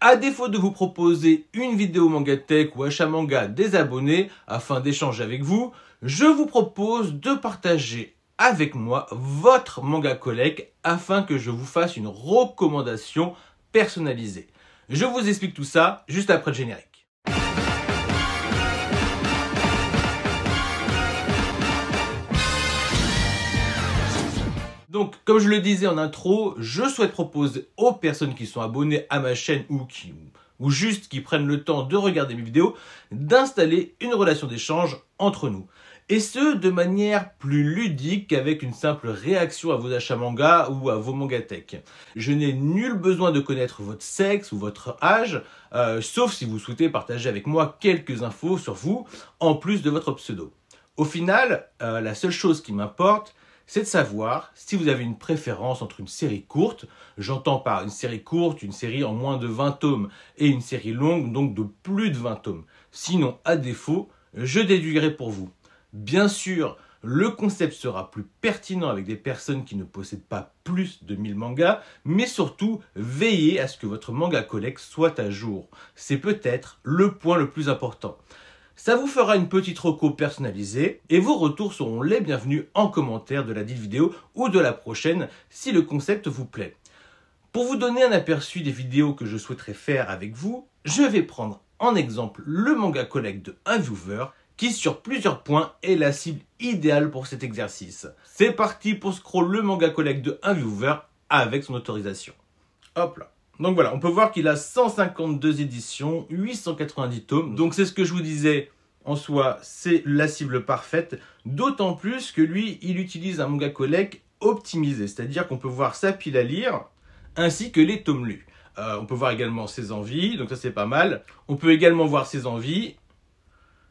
À défaut de vous proposer une vidéo Mangatech ou achat manga des abonnés afin d'échanger avec vous, je vous propose de partager avec moi votre manga collect afin que je vous fasse une recommandation personnalisée. Je vous explique tout ça juste après le générique. Donc, comme je le disais en intro, je souhaite proposer aux personnes qui sont abonnées à ma chaîne ou juste qui prennent le temps de regarder mes vidéos, d'installer une relation d'échange entre nous. Et ce, de manière plus ludique qu'avec une simple réaction à vos achats manga ou à vos mangatech. Je n'ai nul besoin de connaître votre sexe ou votre âge, sauf si vous souhaitez partager avec moi quelques infos sur vous, en plus de votre pseudo. Au final, la seule chose qui m'importe, c'est de savoir si vous avez une préférence entre une série courte, j'entends par une série courte, une série en moins de 20 tomes, et une série longue, donc de plus de 20 tomes. Sinon, à défaut, je déduirai pour vous. Bien sûr, le concept sera plus pertinent avec des personnes qui ne possèdent pas plus de 1000 mangas, mais surtout, veillez à ce que votre manga collect soit à jour. C'est peut-être le point le plus important. Ça vous fera une petite reco personnalisée et vos retours seront les bienvenus en commentaire de la dite vidéo ou de la prochaine si le concept vous plaît. Pour vous donner un aperçu des vidéos que je souhaiterais faire avec vous, je vais prendre en exemple le manga collect de un viewer qui sur plusieurs points est la cible idéale pour cet exercice. C'est parti pour scroll le manga collect de un viewer avec son autorisation. Hop là. Donc voilà, on peut voir qu'il a 152 éditions, 890 tomes. Donc c'est ce que je vous disais, en soi, c'est la cible parfaite. D'autant plus que lui, il utilise un manga collect optimisé. C'est-à-dire qu'on peut voir sa pile à lire, ainsi que les tomes lus. On peut voir également ses envies, donc ça c'est pas mal. On peut également voir ses envies.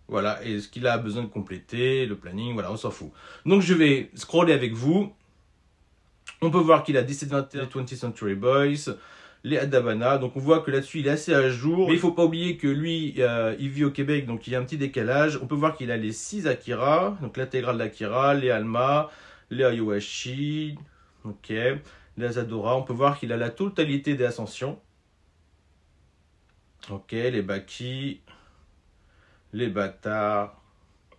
Voilà, et ce qu'il a besoin de compléter, le planning, voilà, on s'en fout. Donc je vais scroller avec vous. On peut voir qu'il a 17-21 20th Century Boys, les Adabana, donc on voit que là-dessus il est assez à jour. Mais il ne faut pas oublier que lui, il vit au Québec, donc il y a un petit décalage. On peut voir qu'il a les 6 Akira, donc l'intégrale d'Akira, les Alma, les Ayoashi, ok, les Asadora. On peut voir qu'il a la totalité des Ascensions. Ok, les Baki, les Bâtards.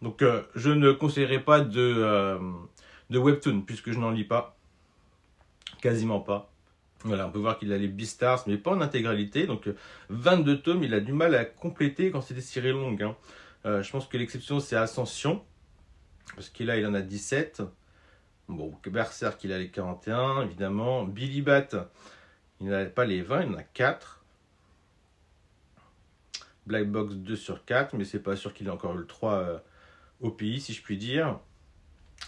Donc je ne conseillerais pas de Webtoon, puisque je n'en lis pas. Quasiment pas. Voilà, on peut voir qu'il a les Beastars, mais pas en intégralité. Donc 22 tomes, il a du mal à compléter quand c'est des séries longues. Hein. Je pense que l'exception, c'est Ascension. Parce qu'il il en a 17. Bon, Berserk, il a les 41, évidemment. Billy Bat, il n'a pas les 20, il en a 4. Black Box 2 sur 4, mais c'est pas sûr qu'il ait encore eu le 3 au pays, si je puis dire.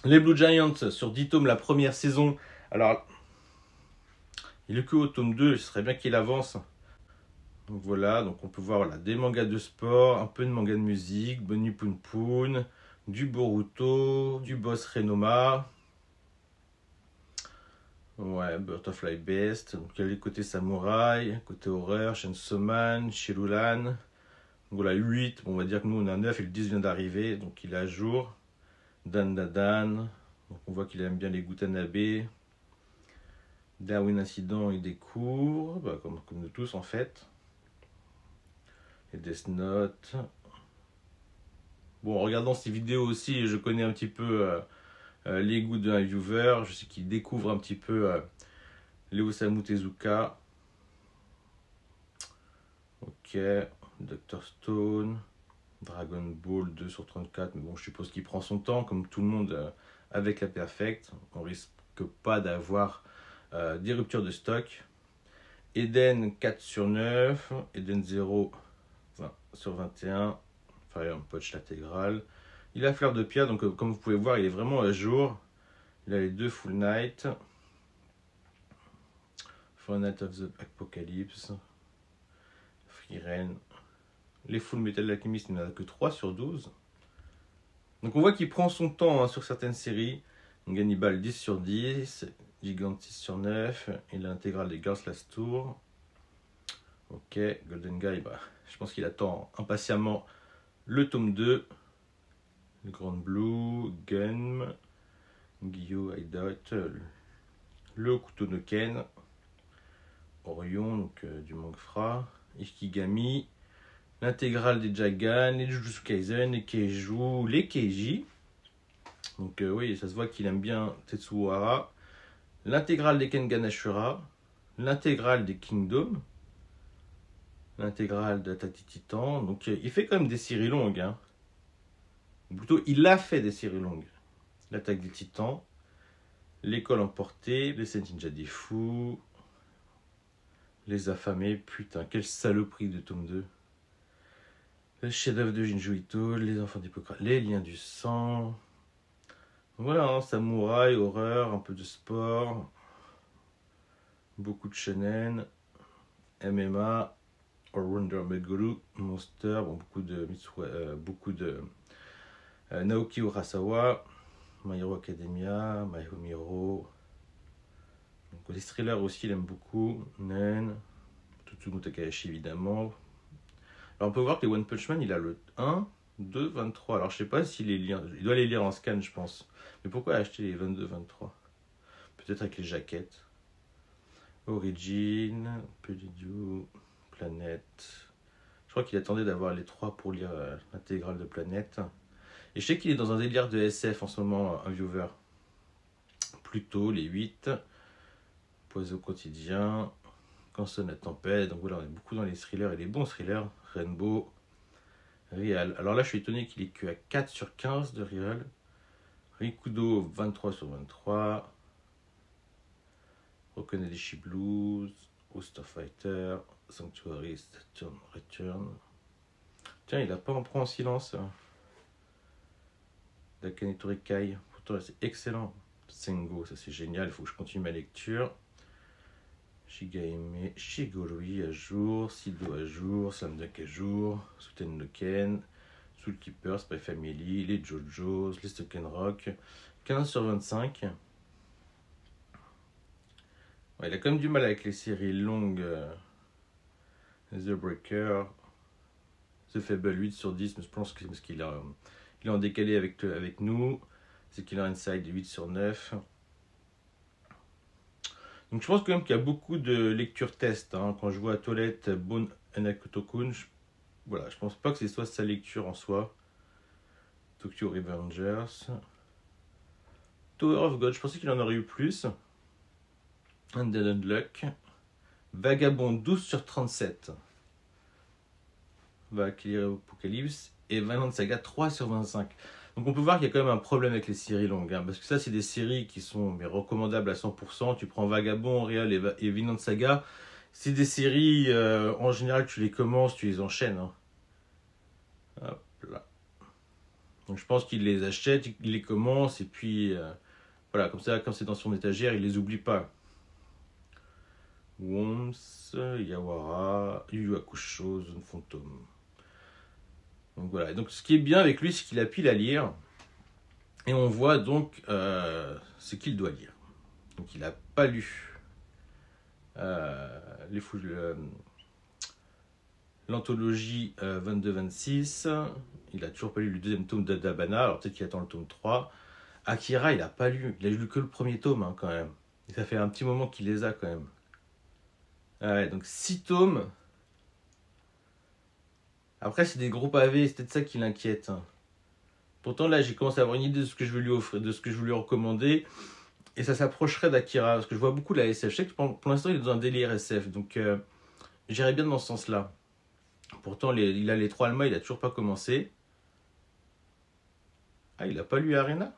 Les Blue Giants, sur 10 tomes, la première saison. Alors, il est que au tome 2, ce serait bien qu'il avance. Donc voilà, donc on peut voir voilà, des mangas de sport, un peu de mangas de musique, Bunny Poon Poon, du Boruto, du Boss Renoma. Ouais, Butterfly Best. Donc il y a les côtés samouraï, côté horreur, Chainsaw Man, Shirulan. Donc voilà, 8. Bon, on va dire que nous on a 9 et le 10 vient d'arriver, donc il est à jour. Dan Dan. Donc on voit qu'il aime bien les Gutanabe. Darwin Incident, il découvre, bah, comme nous tous en fait. Et Death Note. Bon, en regardant ces vidéos aussi, je connais un petit peu les goûts d'un viewer. Je sais qu'il découvre un petit peu les Osamu Tezuka. Ok, Dr Stone, Dragon Ball 2 sur 34. Mais bon, je suppose qu'il prend son temps, comme tout le monde avec la Perfect. On risque pas d'avoir des ruptures de stock. Eden 4 sur 9, Eden 0 20 sur 21, Fire Punch l'intégrale. Il a Fleur de Pierre, donc comme vous pouvez voir, il est vraiment à jour. Il a les 2 Full Night. For Night of the Apocalypse. Frieren. Les Full Metal Alchemist, il n'en a que 3 sur 12. Donc on voit qu'il prend son temps hein, sur certaines séries. Hannibal 10 sur 10, Gigant 6 sur 9, et l'intégrale des Girls Last Tour. Ok, Golden Guy, bah, je pense qu'il attend impatiemment le tome 2. Le Grand Blue, Gun, Gyo, Hideout, le Couteau no Ken, Orion, donc du Mangfra, Ikigami, l'intégrale des Jagan, les Jujutsu Kaisen, les Keiju, les Keiji. Donc oui, ça se voit qu'il aime bien Tetsuhara. L'intégrale des Kengan Ashura, l'intégrale des Kingdom, l'intégrale d'Attaque des Titans. Donc il fait quand même des séries longues. Hein. Ou plutôt, il a fait des séries longues. L'Attaque des Titans, L'école emportée, les Sept Ninjas des Fous, Les Affamés, putain, quelle saloperie de tome 2. Le chef-d'œuvre de Junji Ito, Les Enfants d'Hippocrate, Les Liens du Sang. Voilà, hein, samouraï, horreur, un peu de sport, beaucoup de shonen, MMA, All-Rounder Meguru, Monster, bon, beaucoup de Naoki Urasawa, My Hero Academia, My Home Hero. Donc, les thrillers aussi, il aime beaucoup. Nen, Tsutsumu Takahashi évidemment. Alors on peut voir que les One Punch Man, il a le 1, 2, 23. Alors je sais pas s'il les lire, il doit les lire en scan, je pense. Mais pourquoi acheter les 22, 23 ? Peut-être avec les jaquettes. Origin, Pedidio, Planète. Je crois qu'il attendait d'avoir les 3 pour lire l'intégrale de Planète. Et je sais qu'il est dans un délire de SF en ce moment, un viewer. Pluto, les 8. Poison quotidien. Quand sonne la tempête. Donc voilà, on est beaucoup dans les thrillers et les bons thrillers. Rainbow. Real. Alors là, je suis étonné qu'il ait que à 4 sur 15 de Real. Rikudo, 23 sur 23. Rokonadishi Blues. Host of Fighter. Sanctuary, Saturn Return. Tiens, il a pas en prend en silence. Dakane Torikai. Pourtant, c'est excellent. Sengo, ça c'est génial. Il faut que je continue ma lecture. Shigaime, Shigorui à jour, Sido à jour, Slam Dunk à jour, Suten no Ken, Soul Keeper, Spy Family, les JoJo's, les Stoken Rock, 15 sur 25. Ouais, il a quand même du mal avec les séries longues. The Breaker, The Fable 8 sur 10, mais je pense que c'est parce qu'il est en décalé avec nous. C'est qu'il a Inside 8 sur 9. Donc je pense quand même qu'il y a beaucoup de lectures test. Hein. Quand je vois Toilette, Bone Anakoto-kun, voilà, je pense pas que ce soit sa lecture en soi. Tokyo Revengers. Tower of God, je pensais qu'il en aurait eu plus. Undead Unluck. Vagabond 12 sur 37. Valkyrie Apocalypse. Et Vinland Saga 3 sur 25. Donc on peut voir qu'il y a quand même un problème avec les séries longues. Hein, parce que ça, c'est des séries qui sont recommandables à 100%. Tu prends Vagabond, Real et Vinland Saga. C'est des séries, en général, tu les commences, tu les enchaînes. Hein. Hop là. Donc je pense qu'il les achète, il les commence. Et puis, voilà, comme ça, quand c'est dans son étagère, il les oublie pas. Worms, Yawara, Yu Yu Hakusho, Zone Fantôme. Donc voilà, et donc ce qui est bien avec lui, c'est qu'il a pile à lire. Et on voit donc ce qu'il doit lire. Donc il n'a pas lu l'anthologie 22-26. Il n'a toujours pas lu le deuxième tome d'Adabana. Alors peut-être qu'il attend le tome 3. Akira, il n'a pas lu. Il a lu que le premier tome hein, quand même. Et ça fait un petit moment qu'il les a quand même. Ouais, donc 6 tomes. Après, c'est des gros pavés, c'est peut-être ça qui l'inquiète. Hein. Pourtant, là, j'ai commencé à avoir une idée de ce que je veux lui offrir, de ce que je veux lui recommander. Et ça s'approcherait d'Akira, parce que je vois beaucoup la SF. Je sais que pour l'instant, il est dans un délire SF, donc j'irais bien dans ce sens-là. Pourtant, il a les 3 Alma, il a toujours pas commencé. Ah, il a pas lu Arena ?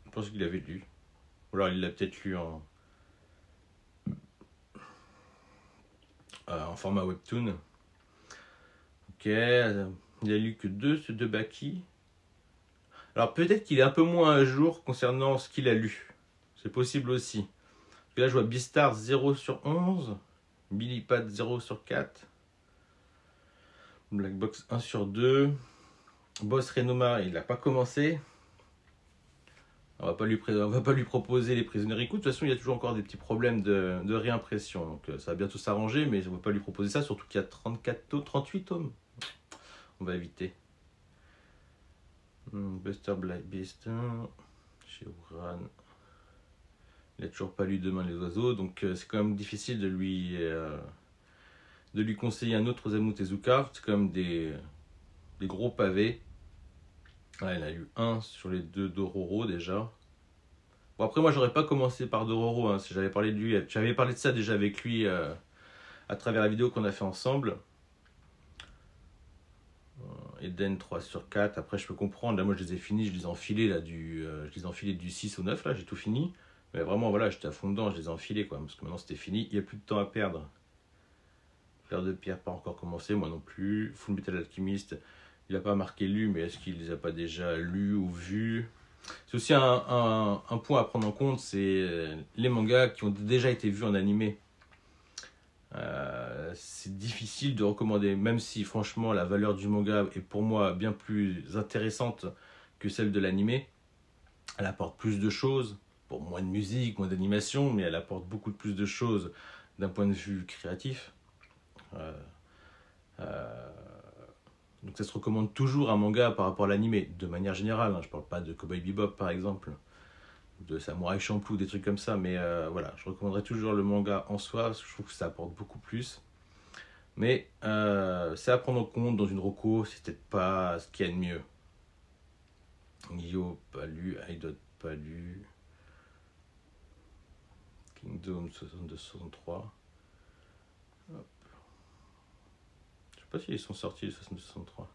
Je pense qu'il avait lu. Ou alors, il l'a peut-être lu en format webtoon. Ok, il a lu que 2 Baki. Alors peut-être qu'il est un peu moins à jour concernant ce qu'il a lu. C'est possible aussi. Parce que là je vois Beastar 0 sur 11. Millipad 0 sur 4. Blackbox 1 sur 2. Boss Renoma, il n'a pas commencé. On va pas lui proposer les prisonniers Riku. De toute façon, il y a toujours encore des petits problèmes de réimpression. Donc ça va bientôt s'arranger, mais on ne va pas lui proposer ça, surtout qu'il y a 38 tomes. On va éviter. Buster Black Beast. Chez Ouran. Il a toujours pas lu Demain les oiseaux, donc c'est quand même difficile de lui conseiller un autre Osamu Tezuka. C'est quand même des gros pavés. Ouais, il a eu un sur les deux Dororo déjà. Bon, après, moi, j'aurais pas commencé par Dororo, hein, si j'avais parlé de lui. J'avais parlé de ça déjà avec lui à travers la vidéo qu'on a fait ensemble. Eden 3 sur 4. Après, je peux comprendre. Là, moi, je les ai finis. Je les ai enfilés, là, je les ai enfilés du 6 au 9. Là, j'ai tout fini. Mais vraiment, voilà, j'étais à fond dedans. Je les ai enfilés, quoi. Parce que maintenant, c'était fini. Il n'y a plus de temps à perdre. Fleur de pierre, pas encore commencé. Moi non plus. Full Metal Alchemist. Il n'a pas marqué lu, mais est-ce qu'il les a pas déjà lus ou vus? C'est aussi un point à prendre en compte, c'est les mangas qui ont déjà été vus en animé. C'est difficile de recommander, même si franchement la valeur du manga est pour moi bien plus intéressante que celle de l'animé. Elle apporte plus de choses, pour moins de musique, moins d'animation, mais elle apporte beaucoup plus de choses d'un point de vue créatif. Donc ça se recommande toujours un manga par rapport à l'animé, de manière générale. Hein. Je parle pas de Cowboy Bebop par exemple, de Samurai Champloo, des trucs comme ça, mais voilà, je recommanderais toujours le manga en soi, parce que je trouve que ça apporte beaucoup plus. Mais c'est à prendre en compte dans une reco, c'est peut-être pas ce qu'il y a de mieux. Yo, pas lu, Idol, pas lu. Kingdom 62-63. Je sais pas s'ils sont sortis les 62-63.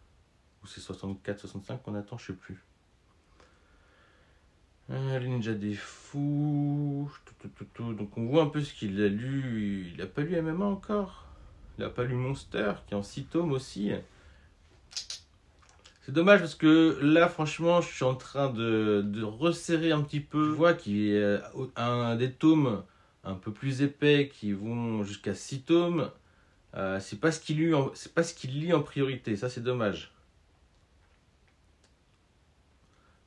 Ou c'est 64-65 qu'on attend, je sais plus. Les Ninja des Fous. Donc on voit un peu ce qu'il a lu. Il a pas lu MMA encore. Il a pas lu Monster, qui est en 6 tomes aussi. C'est dommage parce que là, franchement, je suis en train de resserrer un petit peu. Je vois qu'il y a des tomes un peu plus épais qui vont jusqu'à 6 tomes. C'est pas ce qu'il lit en priorité. Ça, c'est dommage.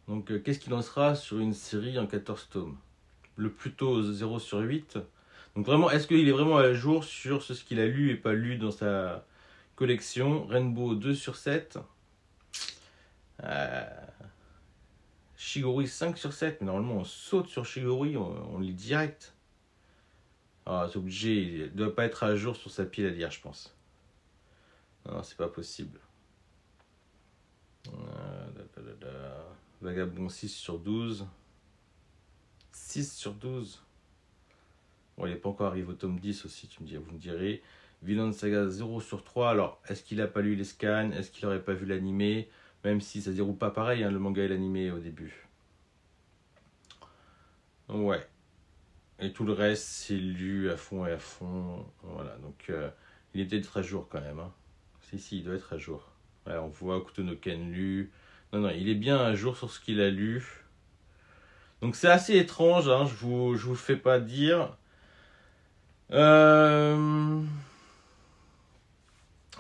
Donc, qu'est-ce qu'il en sera sur une série en 14 tomes? Le plus tôt 0 sur 8. Donc, vraiment, est-ce qu'il est vraiment à jour sur ce qu'il a lu et pas lu dans sa collection? Rainbow 2 sur 7. Shigori 5 sur 7. Mais normalement, on saute sur Shigori, on lit direct. Ah, c'est obligé. Il ne doit pas être à jour sur sa pile à lire, je pense. Non, c'est pas possible. Vagabond 6 sur 12. 6 sur 12. Bon, il n'est pas encore arrivé au tome 10 aussi, vous me direz. Vinland Saga 0 sur 3. Alors, est-ce qu'il n'a pas lu les scans? Est-ce qu'il n'aurait pas vu l'animé? Même si ça se déroule pas pareil, hein, le manga et l'animé au début. Ouais. Et tout le reste, c'est lu à fond et à fond. Voilà, donc il était très jour quand même. Hein. Si, il doit être à jour. Ouais, on voit Okuto no Ken lu. Non, il est bien à jour sur ce qu'il a lu. Donc c'est assez étrange, hein, je vous le fais pas dire. On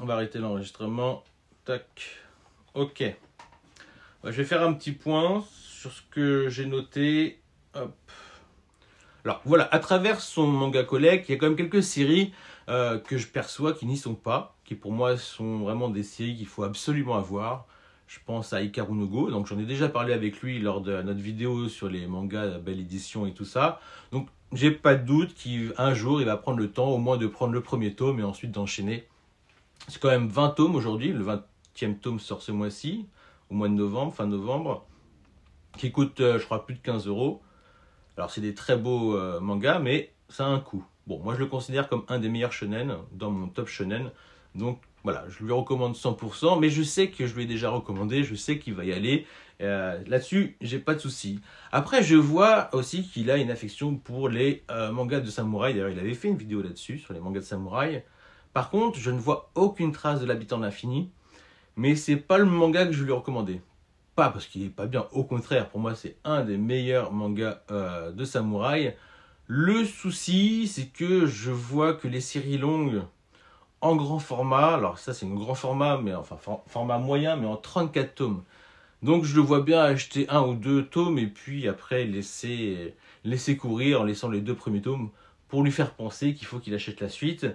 va arrêter l'enregistrement. Tac. Ok. Je vais faire un petit point sur ce que j'ai noté. Hop. Alors voilà, à travers son manga collect, il y a quand même quelques séries que je perçois qui n'y sont pas, qui pour moi sont vraiment des séries qu'il faut absolument avoir. Je pense à Hikaru no Go, donc j'en ai déjà parlé avec lui lors de notre vidéo sur les mangas Belle Édition et tout ça. Donc j'ai pas de doute qu'un jour il va prendre le temps au moins de prendre le premier tome et ensuite d'enchaîner. C'est quand même 20 tomes aujourd'hui, le 20e tome sort ce mois-ci, au mois de novembre, fin novembre, qui coûte je crois plus de 15 €. Alors c'est des très beaux mangas, mais ça a un coût. Bon, moi je le considère comme un des meilleurs shonen, dans mon top shonen. Donc voilà, je lui recommande 100%, mais je sais que je lui ai déjà recommandé, je sais qu'il va y aller. Là-dessus, j'ai pas de souci. Après, je vois aussi qu'il a une affection pour les mangas de samouraï. D'ailleurs, il avait fait une vidéo là-dessus, sur les mangas de samouraï. Par contre, je ne vois aucune trace de l'habitant de l'infini, mais c'est pas le manga que je lui ai recommandé. Pas parce qu'il est pas bien, au contraire, pour moi c'est un des meilleurs mangas de samouraï. Le souci, c'est que je vois que les séries longues en grand format, alors ça c'est un grand format, mais enfin format moyen, mais en 34 tomes. Donc je le vois bien acheter 1 ou 2 tomes et puis après laisser courir en laissant les 2 premiers tomes pour lui faire penser qu'il faut qu'il achète la suite.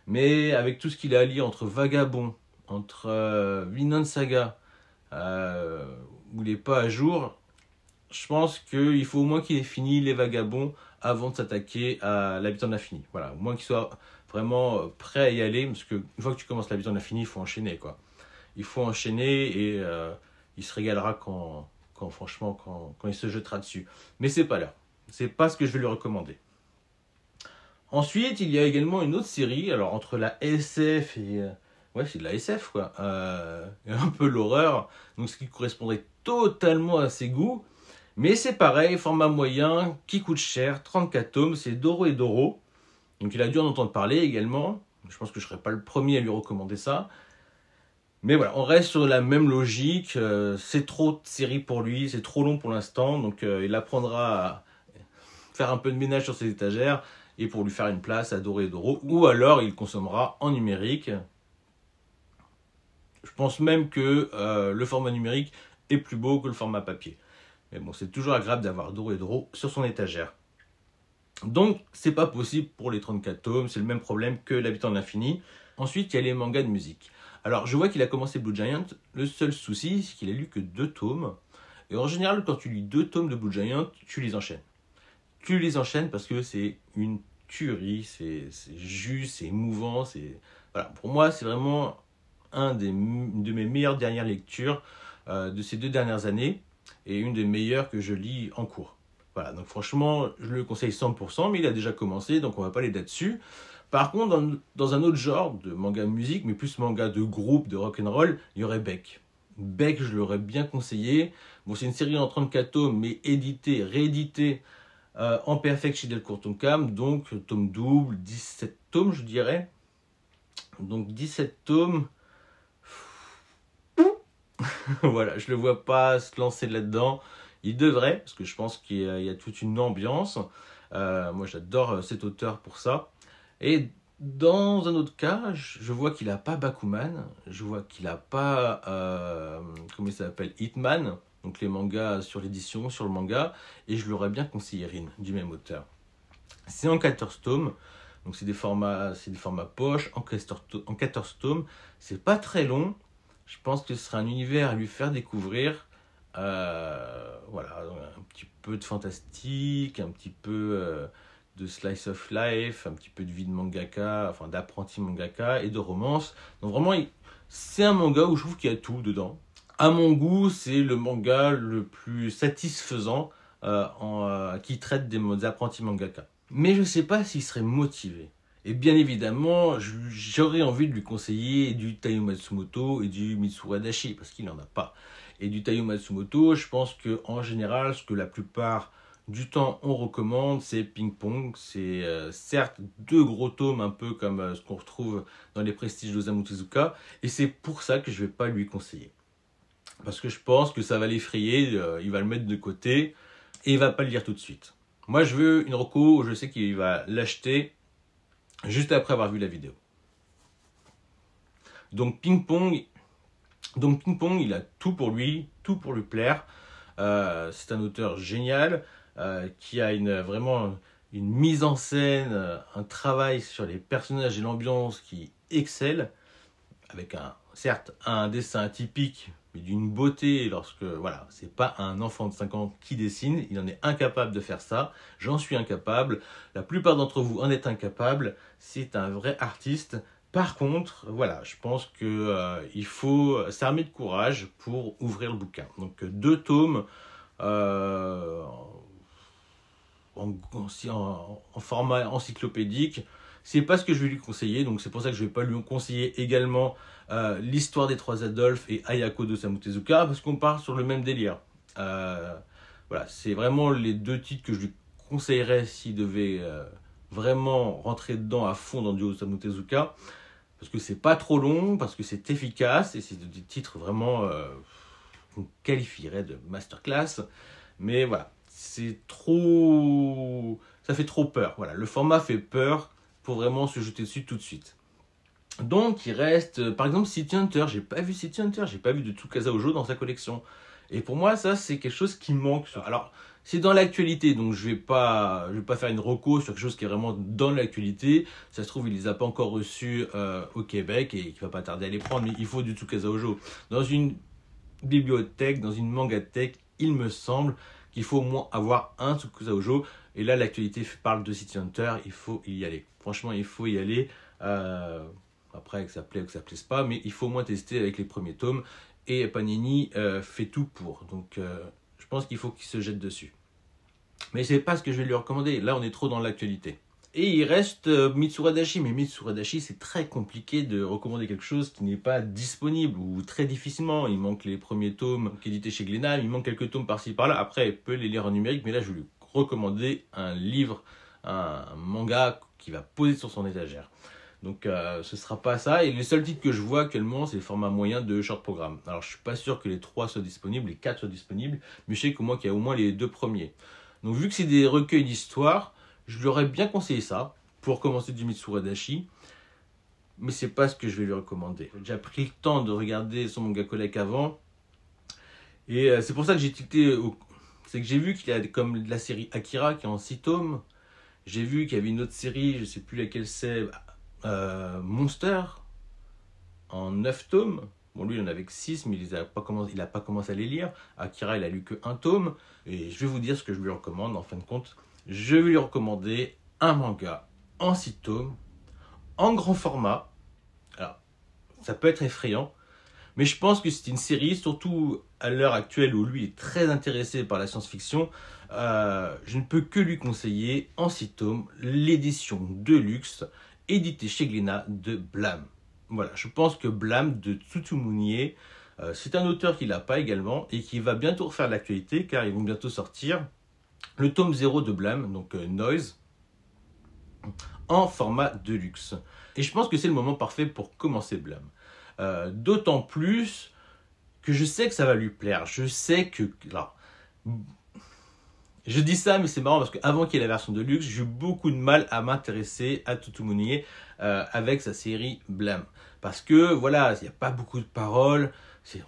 Mais avec tout ce qu'il a à lire entre Vagabond, entre Vinland Saga, où il n'est pas à jour, je pense qu'il faut au moins qu'il ait fini les Vagabonds avant de s'attaquer à l'habitant de l'infini. Voilà, au moins qu'il soit vraiment prêt à y aller, parce que une fois que tu commences l'habitant de l'infini, il faut enchaîner, quoi. Il faut enchaîner et il se régalera franchement, quand il se jettera dessus. Mais c'est pas l'heure. C'est pas ce que je vais lui recommander. Ensuite, il y a également une autre série, alors entre la SF et... ouais, c'est de la SF, quoi. Et un peu l'horreur, donc ce qui correspondrait totalement à ses goûts. Mais c'est pareil, format moyen, qui coûte cher, 34 tomes, c'est Doro et Doro. Donc il a dû en entendre parler également. Je pense que je ne serai pas le premier à lui recommander ça. Mais voilà, on reste sur la même logique. C'est trop de séries pour lui, c'est trop long pour l'instant. Donc il apprendra à faire un peu de ménage sur ses étagères et pour lui faire une place à Doro et Doro. Ou alors il consommera en numérique. Je pense même que le format numérique est plus beau que le format papier. Mais bon, c'est toujours agréable d'avoir Doro et Doro sur son étagère. Donc, c'est pas possible pour les 34 tomes, c'est le même problème que l'Habitant de l'Infini. Ensuite, il y a les mangas de musique. Alors, je vois qu'il a commencé Blue Giant. Le seul souci, c'est qu'il a lu que 2 tomes. Et en général, quand tu lis 2 tomes de Blue Giant, tu les enchaînes. Tu les enchaînes parce que c'est une tuerie, c'est juste, c'est émouvant. Voilà. Pour moi, c'est vraiment une de mes meilleures dernières lectures de ces 2 dernières années et une des meilleures que je lis en cours. Voilà, donc franchement, je le conseille 100%, mais il a déjà commencé, donc on va pas aller là-dessus. Par contre, dans un autre genre de manga musique, mais plus manga de groupe, de rock'n'roll, il y aurait Beck. Beck, je l'aurais bien conseillé. Bon, c'est une série en 34 tomes, mais rééditée en perfect chez Delcourt Tonkam, donc tome double, 17 tomes, je dirais. Donc 17 tomes. Voilà, je le vois pas se lancer là-dedans. Il devrait, parce que je pense qu'il y a toute une ambiance. Moi, j'adore cet auteur pour ça. Et dans un autre cas, je vois qu'il n'a pas Bakuman. Je vois qu'il n'a pas, comment il s'appelle, Hitman. Donc les mangas sur l'édition, sur le manga. Et je l'aurais bien conseillé Rin, du même auteur. C'est en 14 tomes. Donc c'est des formats poche, en 14 tomes. C'est pas très long. Je pense que ce sera un univers à lui faire découvrir. Voilà, un petit peu de fantastique, un petit peu de slice of life, un petit peu de vie de mangaka, enfin d'apprenti mangaka et de romance. Donc vraiment, c'est un manga où je trouve qu'il y a tout dedans. À mon goût, c'est le manga le plus satisfaisant qui traite des apprentis mangaka. Mais je ne sais pas s'il serait motivé. Et bien évidemment, j'aurais envie de lui conseiller du Taiyo Matsumoto et du Mitsuru Adachi, parce qu'il n'en a pas. Et du Taiyo Matsumoto, je pense qu'en général, ce que la plupart du temps on recommande, c'est Ping Pong. C'est certes 2 gros tomes, un peu comme ce qu'on retrouve dans les prestiges d'Osamu Tezuka, et c'est pour ça que je ne vais pas lui conseiller. Parce que je pense que ça va l'effrayer, il va le mettre de côté, et il ne va pas le lire tout de suite. Moi, je veux une reco où je sais qu'il va l'acheter juste après avoir vu la vidéo. Donc Ping Pong, il a tout pour lui plaire. C'est un auteur génial qui a vraiment une mise en scène, un travail sur les personnages et l'ambiance qui excelle, avec certes un dessin atypique, mais d'une beauté voilà, c'est pas un enfant de 5 ans qui dessine, il en est incapable de faire ça, j'en suis incapable, la plupart d'entre vous en êtes incapables, c'est un vrai artiste. Par contre, voilà, je pense qu'il faut s'armer de courage pour ouvrir le bouquin. Donc 2 tomes en format encyclopédique, c'est pas ce que je vais lui conseiller, donc c'est pour ça que je vais pas lui conseiller également l'histoire des 3 Adolphes et Ayako d'Osamu Tezuka, parce qu'on part sur le même délire. Voilà, c'est vraiment les 2 titres que je lui conseillerais s'il devait vraiment rentrer dedans à fond dans du Osamu Tezuka, parce que c'est pas trop long, parce que c'est efficace, et c'est des titres vraiment qu'on qualifierait de masterclass, mais voilà, c'est trop... ça fait trop peur, voilà, le format fait peur pour vraiment se jeter dessus tout de suite. Donc il reste, par exemple, City Hunter, j'ai pas vu City Hunter, j'ai pas vu de Tsukasa Ojo dans sa collection, et pour moi ça c'est quelque chose qui manque. Alors c'est dans l'actualité, donc je vais pas faire une reco sur quelque chose qui est vraiment dans l'actualité. Ça se trouve, il les a pas encore reçus au Québec et qu'il va pas tarder à les prendre, mais il faut du Tsukasa Ojo. Dans une bibliothèque, dans une mangathèque, il me semble qu'il faut au moins avoir un Tsukusa-Ojo. Et là, l'actualité parle de City Hunter, il faut y aller. Franchement, il faut y aller. Après, que ça plaît ou que ça plaise pas, mais il faut au moins tester avec les premiers tomes. Et Panini fait tout pour. Donc, je pense qu'il faut qu'il se jette dessus. Mais c'est pas ce que je vais lui recommander. Là, on est trop dans l'actualité. Et il reste Mitsuru Adachi. Mais Mitsuru Adachi, c'est très compliqué de recommander quelque chose qui n'est pas disponible ou très difficilement. Il manque les premiers tomes édités chez Glénat. Il manque quelques tomes par-ci par-là. Après, il peut les lire en numérique. Mais là, je vais lui recommander un livre, un manga qui va poser sur son étagère. Donc ce sera pas ça. Et les seuls titres que je vois actuellement, c'est le format moyen de short programme. Alors je suis pas sûr que les 3 soient disponibles, les 4 soient disponibles, mais je sais qu'au moins qu'il y a au moins les 2 premiers. Donc vu que c'est des recueils d'histoire, je lui aurais bien conseillé ça pour commencer du Mitsuru Adachi. Mais c'est pas ce que je vais lui recommander. J'ai déjà pris le temps de regarder son manga collect avant. Et c'est pour ça que j'ai tilté. C'est que j'ai vu qu'il y a comme la série Akira qui est en 6 tomes. J'ai vu qu'il y avait une autre série, je sais plus laquelle c'est. Monster en 9 tomes. Bon, lui, il en avait que 6, mais il n'a pas commencé à les lire. Akira, il a lu que 1 tome. Et je vais vous dire ce que je lui recommande. En fin de compte, je vais lui recommander un manga en 6 tomes, en grand format. Alors, ça peut être effrayant, mais je pense que c'est une série, surtout à l'heure actuelle où lui est très intéressé par la science-fiction. Je ne peux que lui conseiller en 6 tomes l'édition Deluxe édité chez Glénat de Blam. Voilà, je pense que Blam de Tsutomu, c'est un auteur qui l'a pas également et qui va bientôt refaire l'actualité car ils vont bientôt sortir le tome 0 de Blam, donc Noise, en format Deluxe. Et je pense que c'est le moment parfait pour commencer Blam. D'autant plus que je sais que ça va lui plaire. Je sais que... Alors, je dis ça, mais c'est marrant parce qu'avant qu'il y ait la version de luxe, j'ai eu beaucoup de mal à m'intéresser à Tsutomu avec sa série Blam. Parce que, voilà, il n'y a pas beaucoup de paroles,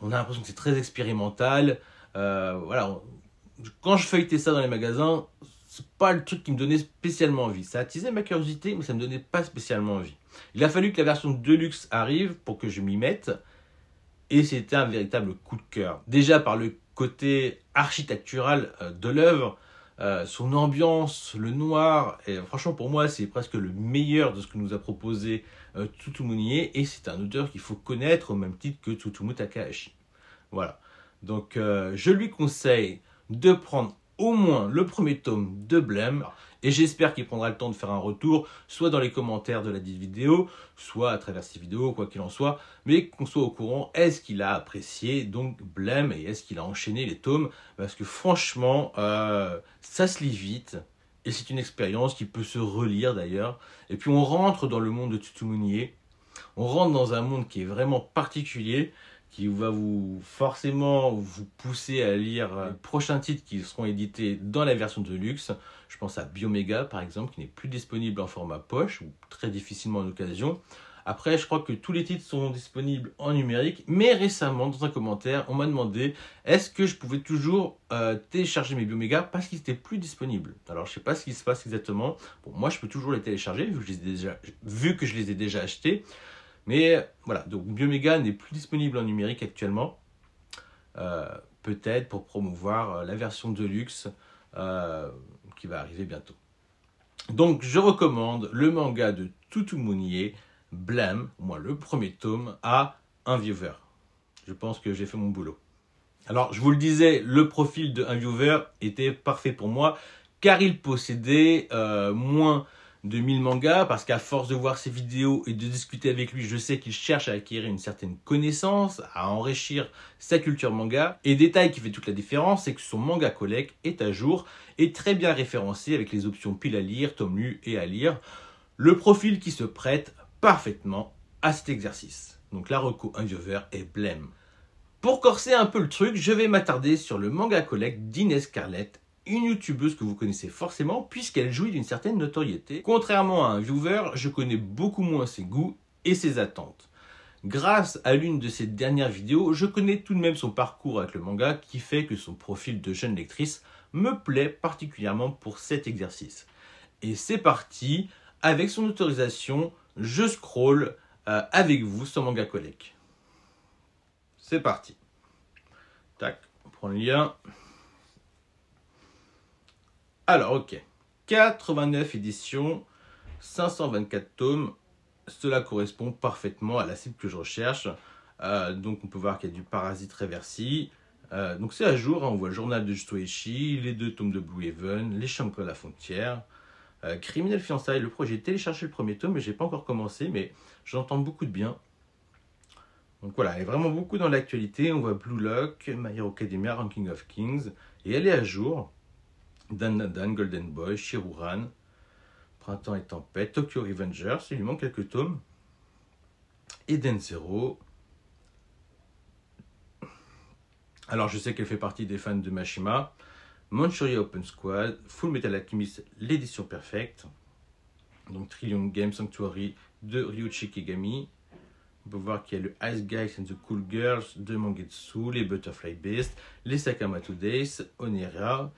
on a l'impression que c'est très expérimental. Voilà, quand je feuilletais ça dans les magasins, c'est pas le truc qui me donnait spécialement envie. Ça attisait ma curiosité, mais ça me donnait pas spécialement envie. Il a fallu que la version de luxe arrive pour que je m'y mette. Et c'était un véritable coup de cœur. Déjà par le côté architectural de l'œuvre, son ambiance, le noir, et franchement pour moi c'est presque le meilleur de ce que nous a proposé Tsutomu, et c'est un auteur qu'il faut connaître au même titre que Tsutomu Takahashi. Voilà, donc je lui conseille de prendre au moins le premier tome de Blam, et j'espère qu'il prendra le temps de faire un retour, soit dans les commentaires de la vidéo, soit à travers ces vidéos, quoi qu'il en soit, mais qu'on soit au courant, est-ce qu'il a apprécié donc Blam et est-ce qu'il a enchaîné les tomes, parce que franchement, ça se lit vite, et c'est une expérience qui peut se relire d'ailleurs, et puis on rentre dans le monde de Tsutomu, on rentre dans un monde qui est vraiment particulier, qui va forcément vous pousser à lire les prochains titres qui seront édités dans la version de luxe. Je pense à Biomega par exemple, qui n'est plus disponible en format poche, ou très difficilement en occasion. Après, je crois que tous les titres sont disponibles en numérique, mais récemment, dans un commentaire, on m'a demandé est-ce que je pouvais toujours télécharger mes Biomega parce qu'ils n'étaient plus disponibles. Alors, je ne sais pas ce qui se passe exactement. Bon, moi, je peux toujours les télécharger, vu que je les ai déjà achetés. Mais voilà, donc Biomega n'est plus disponible en numérique actuellement. Peut-être pour promouvoir la version Deluxe qui va arriver bientôt. Donc je recommande le manga de Tsutomu, Blam, moi le premier tome, à un viewer. Je pense que j'ai fait mon boulot. Alors je vous le disais, le profil d'un viewer était parfait pour moi car il possédait moins de 1000 mangas, parce qu'à force de voir ses vidéos et de discuter avec lui, je sais qu'il cherche à acquérir une certaine connaissance, à enrichir sa culture manga. Et détail qui fait toute la différence, c'est que son manga collect est à jour et très bien référencé avec les options pile à lire, tome lu et à lire. Le profil qui se prête parfaitement à cet exercice. Donc la reco un viewer est Blam. Pour corser un peu le truc, je vais m'attarder sur le manga collect d'Inès Scarlett, une youtubeuse que vous connaissez forcément puisqu'elle jouit d'une certaine notoriété. Contrairement à un viewer, je connais beaucoup moins ses goûts et ses attentes. Grâce à l'une de ses dernières vidéos, je connais tout de même son parcours avec le manga qui fait que son profil de jeune lectrice me plaît particulièrement pour cet exercice. Et c'est parti, avec son autorisation, je scroll avec vous son manga collect. C'est parti. Tac, on prend le lien. Alors, ok. 89 éditions, 524 tomes. Cela correspond parfaitement à la cible que je recherche. Donc, on peut voir qu'il y a du Parasite Reversi. Donc, c'est à jour. Hein. On voit le journal de Justoichi, les 2 tomes de Blue Haven, les Champions de la Frontière. Criminel Fiançailles, le projet. J'ai téléchargé le premier tome, mais j'ai pas encore commencé. Mais j'entends beaucoup de bien. Donc voilà, elle est vraiment beaucoup dans l'actualité. On voit Blue Lock, My Hero Academia, Ranking of Kings. Et elle est à jour. Dan Dan, Golden Boy, Shiruran, Printemps et Tempête, Tokyo Revengers, il lui manque quelques tomes. Eden Zero. Alors je sais qu'elle fait partie des fans de Mashima. Manchuria Open Squad, Full Metal Alchemist, l'édition perfecte. Donc Trillium Game Sanctuary de Ryuichi Kigami. On peut voir qu'il y a le Ice Guys and the Cool Girls de Mangetsu, les Butterfly Beast, les Sakamoto Days, Onera,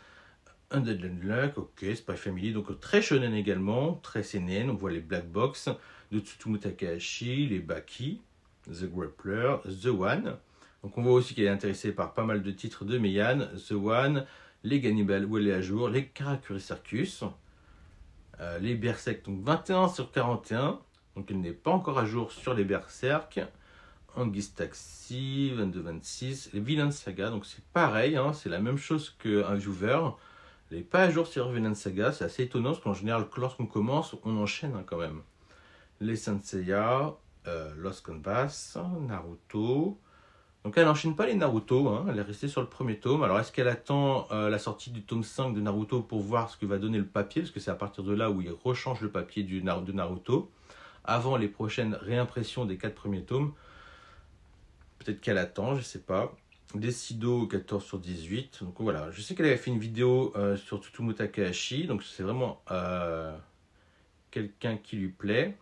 Undead Luck, ok, Spy Family, donc très shonen également, très seinen. On voit les Black Box de Tsutomu Takahashi, les Baki, The Grappler, The One. Donc on voit aussi qu'elle est intéressée par pas mal de titres de Meian, The One, les Gannibal où elle est à jour, les Karakuri Circus, les Berserk, donc 21 sur 41. Donc elle n'est pas encore à jour sur les Berserk. Anguisse Taxi, 22-26. Les Villain Saga, donc c'est pareil, hein, c'est la même chose qu'un viewer. Elle n'est pas à jour sur Villain Saga, c'est assez étonnant parce qu'en général, lorsqu'on commence, on enchaîne hein, quand même. Les Senseiya, Lost Canvas, Naruto. Donc elle n'enchaîne pas les Naruto, hein, elle est restée sur le premier tome. Alors est-ce qu'elle attend la sortie du tome 5 de Naruto pour voir ce que va donner le papier? Parce que c'est à partir de là où il rechange le papier de Naruto. Avant les prochaines réimpressions des 4 premiers tomes. Peut-être qu'elle attend, je ne sais pas. Decido 14 sur 18. Donc voilà, je sais qu'elle avait fait une vidéo sur Tsutomu Takahashi. Donc c'est vraiment quelqu'un qui lui plaît.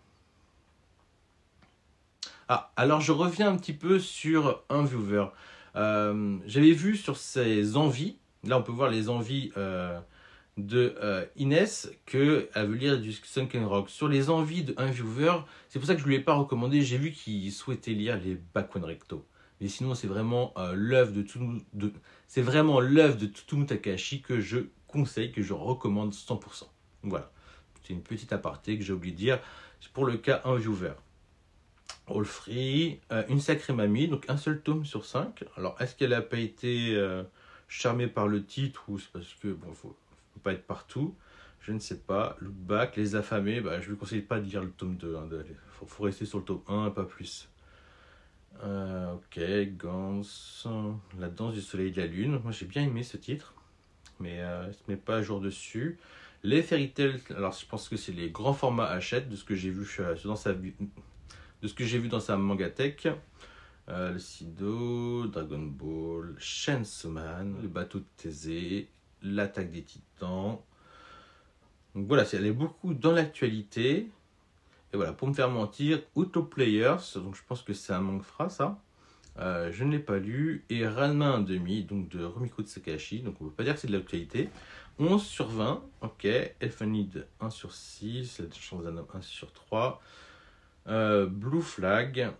Ah, alors je reviens un petit peu sur un viewer. J'avais vu sur ses envies, là on peut voir les envies de Inès, qu'elle veut lire du Sunken Rock. Sur les envies d'un viewer, c'est pour ça que je ne lui ai pas recommandé, j'ai vu qu'il souhaitait lire les Back One Recto. Mais sinon c'est vraiment l'œuvre de Tsutomu Takahashi que je conseille, que je recommande 100%. Voilà, c'est une petite aparté que j'ai oublié de dire, pour le cas un viewer. All Free, une sacrée mamie, donc un seul tome sur 5. Alors est-ce qu'elle n'a pas été charmée par le titre ou c'est parce que bon, faut pas être partout, je ne sais pas. Look Back, Les Affamés, bah, je ne vous conseille pas de lire le tome 2, hein, faut rester sur le tome 1, pas plus. Ok, Gans, La danse du soleil et de la lune, moi j'ai bien aimé ce titre, mais il ne se met pas à jour dessus. Les Fairy Tail, alors je pense que c'est les grands formats Hachette, de ce que j'ai vu dans sa mangatech. Le Sido, Dragon Ball, Chainsaw Man, Le bateau de Thésée, L'attaque des titans. Donc voilà, elle est beaucoup dans l'actualité. Et voilà, pour me faire mentir, Auto Players, donc je pense que c'est un manga ça. Je ne l'ai pas lu. Et Ranma 1,5, donc de Rumiko Takahashi, donc on ne peut pas dire que c'est de l'actualité. 11 sur 20, ok. Elfenid 1 sur 6, La chance d'un homme 1 sur 3. Blue Flag,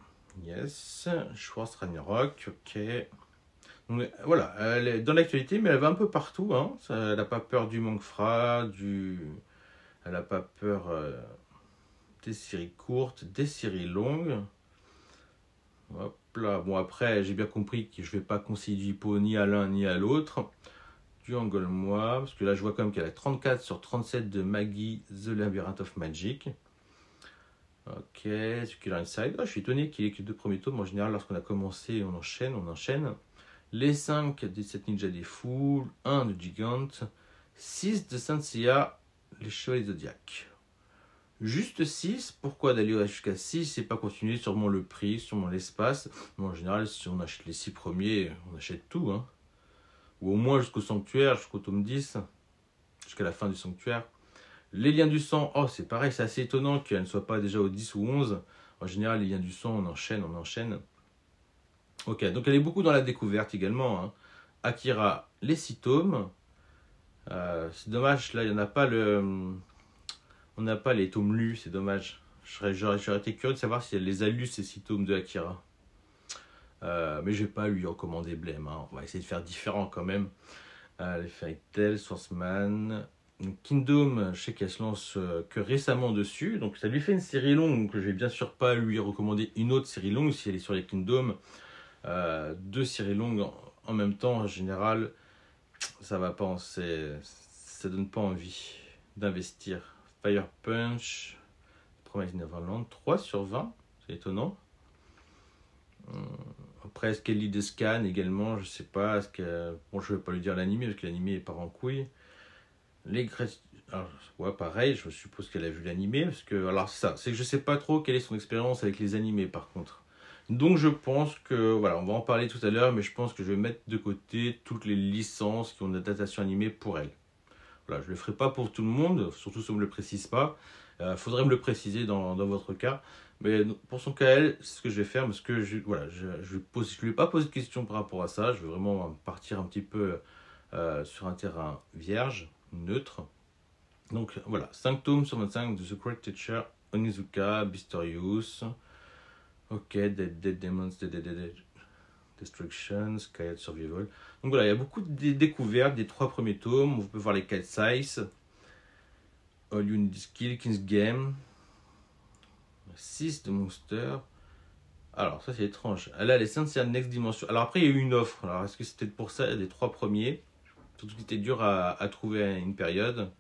yes. Schwartz Ragnarok, ok. Donc, voilà, elle est dans l'actualité, mais elle va un peu partout. Hein. Elle n'a pas peur du mangfra, elle n'a pas peur des séries courtes, des séries longues. Hop là. Bon, après, j'ai bien compris que je ne vais pas conseiller du hippo ni à l'un ni à l'autre. Du Angolmois, parce que là, je vois quand même qu'elle a 34 sur 37 de Maggie, The Labyrinth of Magic. Ok, Circular Inside. Oh, je suis étonné qu'il y ait que 2 premiers tomes. En général, lorsqu'on a commencé, on enchaîne. Les 5 des 7 ninjas des fous, 1 de Gigant, 6 de Senseiya, les Chevaliers Zodiac. Juste 6, pourquoi d'aller jusqu'à 6 et pas continuer? Sûrement le prix, sûrement l'espace. Mais en général, si on achète les 6 premiers, on achète tout. Hein. Ou au moins jusqu'au sanctuaire, jusqu'au tome 10, jusqu'à la fin du sanctuaire. Les liens du sang, oh c'est pareil, c'est assez étonnant qu'elle ne soit pas déjà au 10 ou 11. En général, les liens du sang, on enchaîne. Ok, donc elle est beaucoup dans la découverte également. Hein. Akira, les 6 tomes. C'est dommage, là, il n'y en a pas on n'a pas les tomes lus, c'est dommage. J'aurais été curieux de savoir si elle les a lus, ces 6 tomes de Akira. Mais je vais pas lui recommander Blême. Hein. On va essayer de faire différent quand même. Les Fairy Tail, Swordsman, Donc, Kingdom, je sais qu'elle se lance que récemment dessus, donc ça lui fait une série longue, donc je vais bien sûr pas lui recommander une autre série longue si elle est sur les Kingdom. Deux séries longues en même temps, en général, ça va pas, ça donne pas envie d'investir. Fire Punch, Promise Neverland, 3 sur 20, c'est étonnant. Après, est-ce qu'elle lit des scans également? Je sais pas. Bon, je vais pas lui dire l'animé parce que l'animé part en couille. Alors, ouais, pareil, je suppose qu'elle a vu l'animé. Parce que, alors, c'est que je sais pas trop quelle est son expérience avec les animés par contre. Donc, je pense que, voilà, on va en parler tout à l'heure, mais je pense que je vais mettre de côté toutes les licences qui ont une adaptation animée pour elle. Voilà, je le ferai pas pour tout le monde, surtout si on ne me le précise pas. Faudrait me le préciser dans votre cas. Mais pour son cas, elle, c'est ce que je vais faire parce que je lui ai pas posé de questions par rapport à ça. Je vais vraiment partir un petit peu sur un terrain vierge, neutre. Donc voilà, 5 tomes sur 25 de The Great Teacher, Onizuka, Beastorius, ok, Dead Demons, Dead Destruction, Skyhead Survival. Donc voilà, il y a beaucoup de découvertes des 3 premiers tomes. Vous pouvez voir les 4 size. All You Need Is Kill, King's Game. 6 de Monster. Alors, ça c'est étrange. Elle a les Sincere Next Dimension. Alors après, il y a eu une offre. Alors, est-ce que c'était pour ça, des 3 premiers? Surtout que c'était dur à trouver à une période.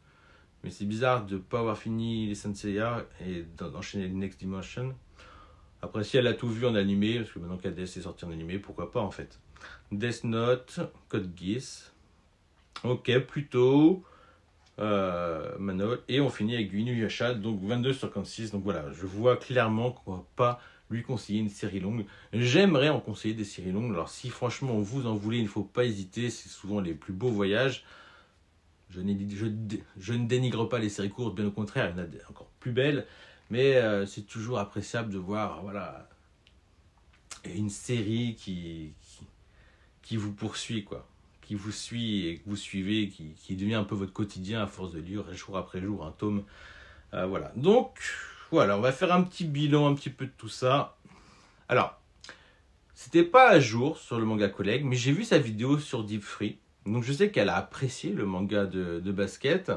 Mais c'est bizarre de ne pas avoir fini les Senseiya et d'enchaîner les Next Dimension. Après, si elle a tout vu en animé, parce que maintenant qu'ADS est sorti en animé, pourquoi pas en fait. Death Note, Code Geass. Ok, plutôt. Manol. Et on finit avec du Inuyasha, donc 22/56. Donc voilà, je vois clairement qu'on ne va pas lui conseiller une série longue. J'aimerais en conseiller des séries longues. Alors si franchement vous en voulez, il ne faut pas hésiter. C'est souvent les plus beaux voyages. Je ne dénigre pas les séries courtes, bien au contraire, il y en a encore plus belles. Mais c'est toujours appréciable de voir voilà, une série qui vous poursuit, quoi. Qui vous suit et que vous suivez, qui devient un peu votre quotidien à force de lire jour après jour un tome. Voilà. Donc, voilà, on va faire un petit bilan un petit peu de tout ça. Alors, c'était pas à jour sur le manga collègue, mais j'ai vu sa vidéo sur Deep Free. Donc je sais qu'elle a apprécié le manga de basket.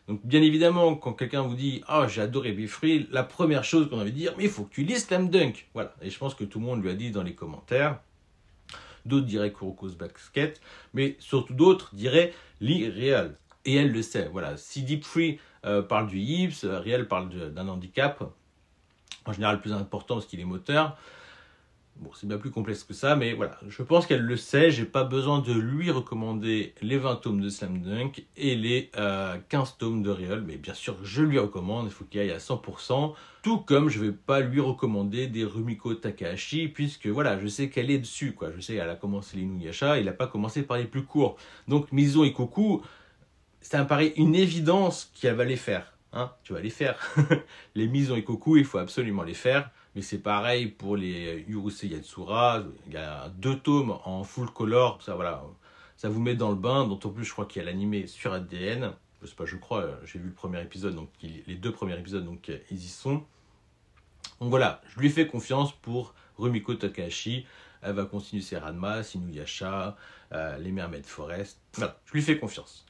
Donc bien évidemment, quand quelqu'un vous dit « Ah, j'ai adoré Deep Free », la première chose qu'on a envie de dire « Mais il faut que tu lises Slam Dunk ». Voilà, et je pense que tout le monde lui a dit dans les commentaires. D'autres diraient Kuroko's Basket, mais surtout d'autres diraient lis Real. Et elle le sait. Voilà. Si Deep Free parle du hips, Real parle d'un handicap, en général plus important parce qu'il est moteur. Bon, c'est bien plus complexe que ça, mais voilà. Je pense qu'elle le sait. J'ai pas besoin de lui recommander les 20 tomes de Slam Dunk et les 15 tomes de Real. Mais bien sûr, je lui recommande. Il faut qu'il aille à 100%. Tout comme je vais pas lui recommander des Rumiko Takahashi, puisque voilà, je sais qu'elle est dessus, quoi. Je sais qu'elle a commencé les Inuyasha, il n'a pas commencé par les plus courts. Donc, Mizo et Koku, ça me paraît une évidence qu'elle va les faire. Hein, tu vas les faire. Les Mizo et Koku, il faut absolument les faire. Mais c'est pareil pour les Urusei Yatsura. Il y a 2 tomes en full color. Ça, voilà, ça vous met dans le bain. Dont en plus, je crois qu'il y a l'animé sur ADN. Je sais pas, je crois, j'ai vu le premier épisode, donc les 2 premiers épisodes, donc ils y sont. Donc voilà, je lui fais confiance pour Rumiko Takahashi. Elle va continuer ses Ranma, Inuyasha, les Mermaid Forest. Voilà, je lui fais confiance.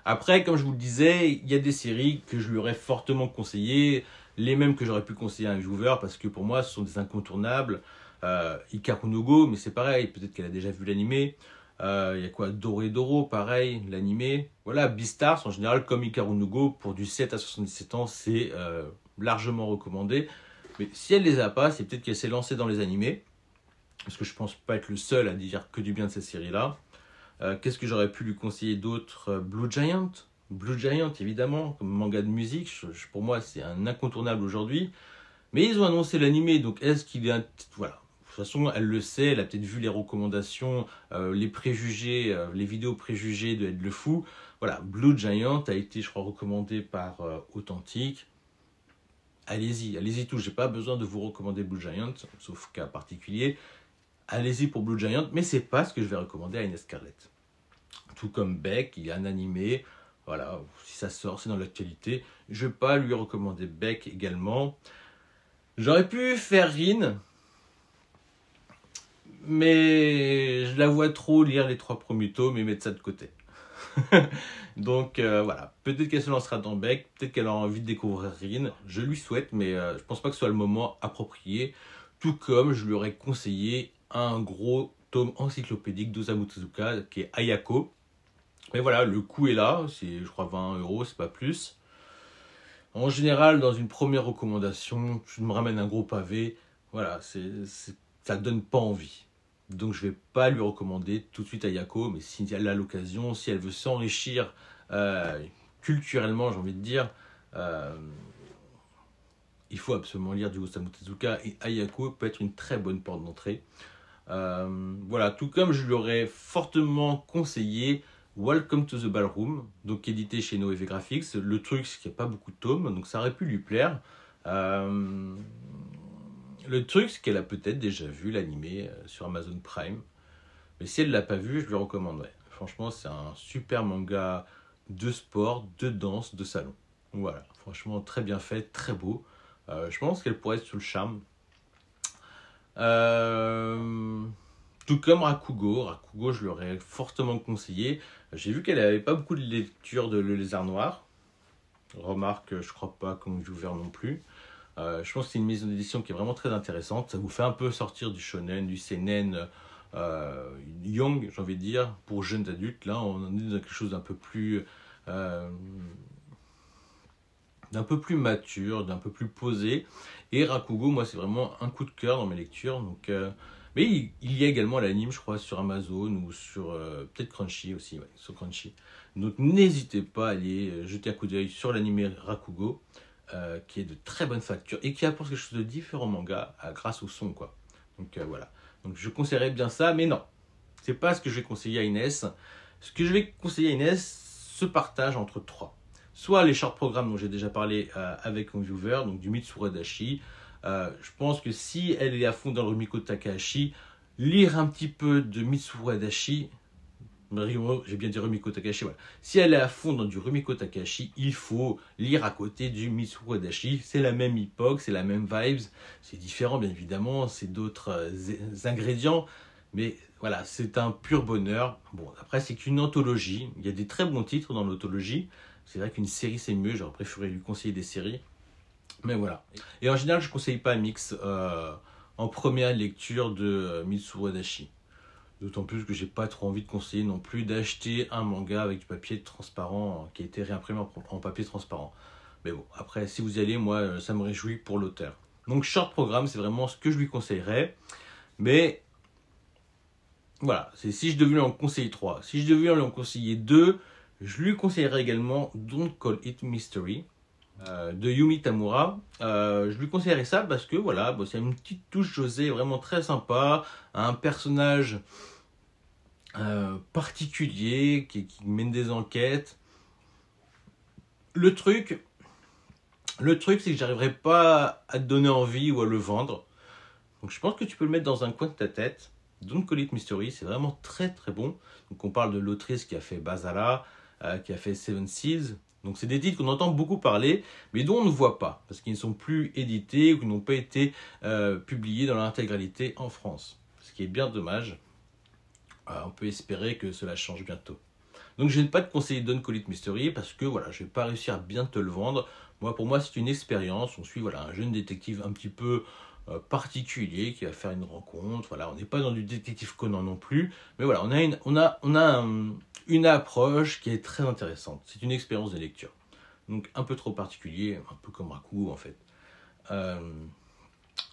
Après, comme je vous le disais, il y a des séries que je lui aurais fortement conseillées, les mêmes que j'aurais pu conseiller à un viewer, parce que pour moi, ce sont des incontournables. Hikaru no Go, mais c'est pareil, peut-être qu'elle a déjà vu l'animé. Il y a quoi, Doro, pareil, l'animé. Voilà, Beastars, en général, comme Hikaru no Go, pour du 7 à 77 ans, c'est largement recommandé. Mais si elle les a pas, c'est peut-être qu'elle s'est lancée dans les animés. Parce que je pense pas être le seul à dire que du bien de cette série-là. Qu'est-ce que j'aurais pu lui conseiller d'autre? Blue Giant, évidemment, comme manga de musique. Pour moi, c'est un incontournable aujourd'hui. Mais ils ont annoncé l'animé, donc est-ce qu'il est... Voilà. De toute façon, elle le sait, elle a peut-être vu les recommandations, les préjugés, les vidéos préjugées de Ed le Fou. Voilà, Blue Giant a été, je crois, recommandé par Authentique. Allez-y tous, j'ai pas besoin de vous recommander Blue Giant, sauf cas particulier. Allez-y pour Blue Giant, mais c'est pas ce que je vais recommander à Ines Scarlett. Tout comme Beck, il y a un animé, voilà, si ça sort, c'est dans l'actualité. Je vais pas lui recommander Beck également. J'aurais pu faire Rin, mais je la vois trop lire les 3 premiers tomes et mettre ça de côté. Donc voilà, peut-être qu'elle se lancera dans Beck, peut-être qu'elle aura envie de découvrir Rin. Je lui souhaite, mais je pense pas que ce soit le moment approprié. Tout comme je lui aurais conseillé un gros tome encyclopédique d'Osamu Tezuka qui est Ayako. Mais voilà, le coût est là, c'est je crois 20 €, c'est pas plus. En général, dans une première recommandation, tu me ramènes un gros pavé, voilà, ça donne pas envie. Donc je vais pas lui recommander tout de suite Ayako, mais si elle a l'occasion, si elle veut s'enrichir culturellement, j'ai envie de dire, euh, il faut absolument lire du Osamu Tezuka et Ayako peut être une très bonne porte d'entrée. Voilà, tout comme je lui aurais fortement conseillé Welcome to the Ballroom, donc édité chez Noévé Graphics. Le truc, c'est qu'il n'y a pas beaucoup de tomes, donc ça aurait pu lui plaire. Le truc, c'est qu'elle a peut-être déjà vu l'animé sur Amazon Prime. Mais si elle ne l'a pas vu, je lui recommanderais. Franchement, c'est un super manga de sport, de danse, de salon. Voilà, franchement, très bien fait, très beau. Je pense qu'elle pourrait être sous le charme. Tout comme Rakugo. Rakugo, je l'aurais fortement conseillé. J'ai vu qu'elle n'avait pas beaucoup de lecture de Le Lézard Noir. Remarque, je crois pas qu'on joue vert non plus. Je pense que c'est une maison d'édition qui est vraiment très intéressante. Ça vous fait un peu sortir du shonen, du seinen young, j'ai envie de dire, pour jeunes adultes. Là, on est dans quelque chose d'un peu plus mature, d'un peu plus posé. Et Rakugo, moi, c'est vraiment un coup de cœur dans mes lectures. Donc, mais il y a également l'anime, je crois, sur Amazon ou sur peut-être Crunchy aussi, ouais, sur Crunchy. Donc, n'hésitez pas à aller jeter un coup d'œil sur l'anime Rakugo, qui est de très bonne facture et qui apporte quelque chose de différent au manga grâce au son, quoi. Donc, voilà. Donc, je conseillerais bien ça, mais non, c'est pas ce que je vais conseiller à Inès. Ce que je vais conseiller à Inès se partage entre trois. Soit les short programmes dont j'ai déjà parlé avec mon viewer, donc du Mitsuru Adachi. Je pense que si elle est à fond dans le Rumiko Takahashi, lire un petit peu de Mitsuru Adachi, j'ai bien dit Rumiko Takahashi, voilà. Si elle est à fond dans du Rumiko Takahashi, il faut lire à côté du Mitsuru Adachi. C'est la même époque, c'est la même vibes. C'est différent, bien évidemment, c'est d'autres ingrédients. Mais voilà, c'est un pur bonheur. Bon, après, c'est qu'une anthologie. Il y a des très bons titres dans l'anthologie. C'est vrai qu'une série, c'est mieux. J'aurais préféré lui conseiller des séries. Mais voilà. Et en général, je ne conseille pas Mix en première lecture de Mitsuru Adachi. D'autant plus que j'ai pas trop envie de conseiller non plus d'acheter un manga avec du papier transparent qui a été réimprimé en papier transparent. Mais bon, après, si vous y allez, moi, ça me réjouit pour l'auteur. Donc, short programme, c'est vraiment ce que je lui conseillerais. Mais voilà, c'est si je devais lui en conseiller 3. Si je devais lui en conseiller 2, je lui conseillerais également Don't Call It Mystery de Yumi Tamura. Je lui conseillerais ça parce que voilà, bon, c'est une petite touche José vraiment très sympa, un personnage particulier qui mène des enquêtes. Le truc c'est que j'arriverai pas à te donner envie ou à le vendre. Donc je pense que tu peux le mettre dans un coin de ta tête. Don't Call It Mystery, c'est vraiment très très bon. Donc on parle de l'autrice qui a fait Basala, qui a fait Seven Seas. Donc c'est des titres qu'on entend beaucoup parler, mais dont on ne voit pas, parce qu'ils ne sont plus édités ou qu'ils n'ont pas été publiés dans leur intégralité en France. Ce qui est bien dommage. On peut espérer que cela change bientôt. Donc je ne vais pas te conseiller Don't Call It Mystery parce que voilà, je ne vais pas réussir à bien te le vendre. Pour moi, c'est une expérience. On suit voilà, un jeune détective un petit peu particulier qui va faire une rencontre. Voilà, on n'est pas dans du détective Conan non plus, mais voilà, on a une approche qui est très intéressante. C'est une expérience de lecture. Donc un peu trop particulier, un peu comme Rakugo en fait.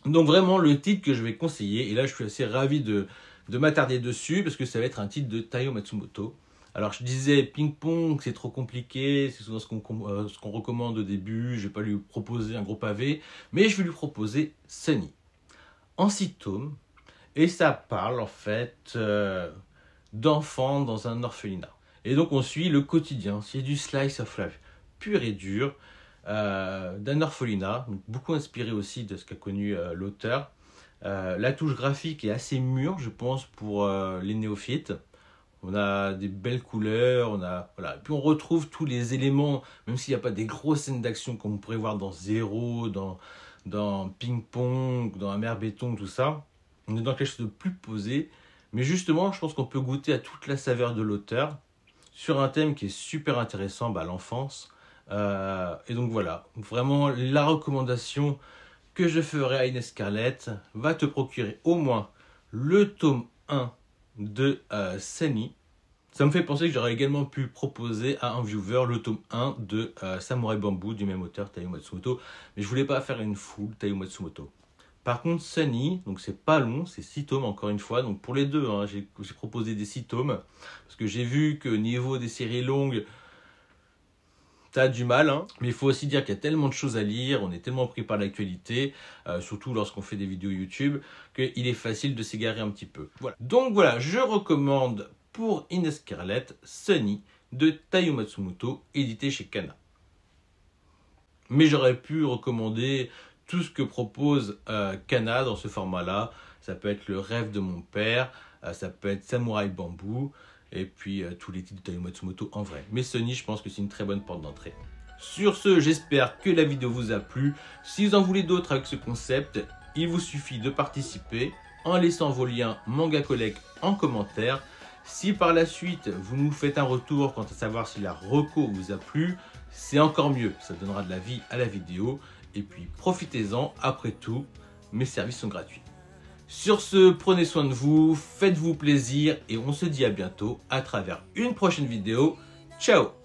Donc vraiment le titre que je vais conseiller, et là je suis assez ravi de m'attarder dessus parce que ça va être un titre de Taiyo Matsumoto. Alors je disais ping-pong, c'est trop compliqué, c'est souvent ce qu'on recommande au début, je vais pas lui proposer un gros pavé, mais je vais lui proposer Sunny, en 6 tomes, et ça parle en fait d'enfants dans un orphelinat. Et donc on suit le quotidien, c'est du slice of life pur et dur, d'un orphelinat, donc beaucoup inspiré aussi de ce qu'a connu l'auteur. La touche graphique est assez mûre, je pense, pour les néophytes. On a des belles couleurs, voilà. Et puis on retrouve tous les éléments, même s'il n'y a pas des grosses scènes d'action comme on pourrait voir dans Zero, dans Ping Pong, dans Amer Béton, tout ça. On est dans quelque chose de plus posé. Mais justement, je pense qu'on peut goûter à toute la saveur de l'auteur sur un thème qui est super intéressant, l'enfance. Et donc voilà, vraiment la recommandation que je ferai à Inès Scarlett va te procurer au moins le tome 1 de Sunny. Ça me fait penser que j'aurais également pu proposer à un viewer le tome 1 de Samurai Bamboo du même auteur, Taiyo Matsumoto, mais je voulais pas faire une full Taiyo Matsumoto. Par contre, Sunny, donc c'est pas long, c'est 6 tomes encore une fois, donc pour les deux, hein, j'ai proposé des 6 tomes, parce que j'ai vu que niveau des séries longues, t'as du mal, hein. Mais il faut aussi dire qu'il y a tellement de choses à lire, on est tellement pris par l'actualité, surtout lorsqu'on fait des vidéos YouTube, qu'il est facile de s'égarer un petit peu. Voilà. Donc voilà, je recommande pour Inès Scarlett Sunny de Taiyo Matsumoto, édité chez Kana. Mais j'aurais pu recommander tout ce que propose Kana dans ce format-là. Ça peut être Le rêve de mon père, ça peut être Samurai Bamboo, et puis tous les titres de Taiyo Matsumoto en vrai. Mais Sunny, je pense que c'est une très bonne porte d'entrée. Sur ce, j'espère que la vidéo vous a plu. Si vous en voulez d'autres avec ce concept, il vous suffit de participer en laissant vos liens Manga Collect en commentaire. Si par la suite, vous nous faites un retour quant à savoir si la reco vous a plu, c'est encore mieux. Ça donnera de la vie à la vidéo. Et puis profitez-en, après tout, mes services sont gratuits. Sur ce, prenez soin de vous, faites-vous plaisir et on se dit à bientôt à travers une prochaine vidéo. Ciao!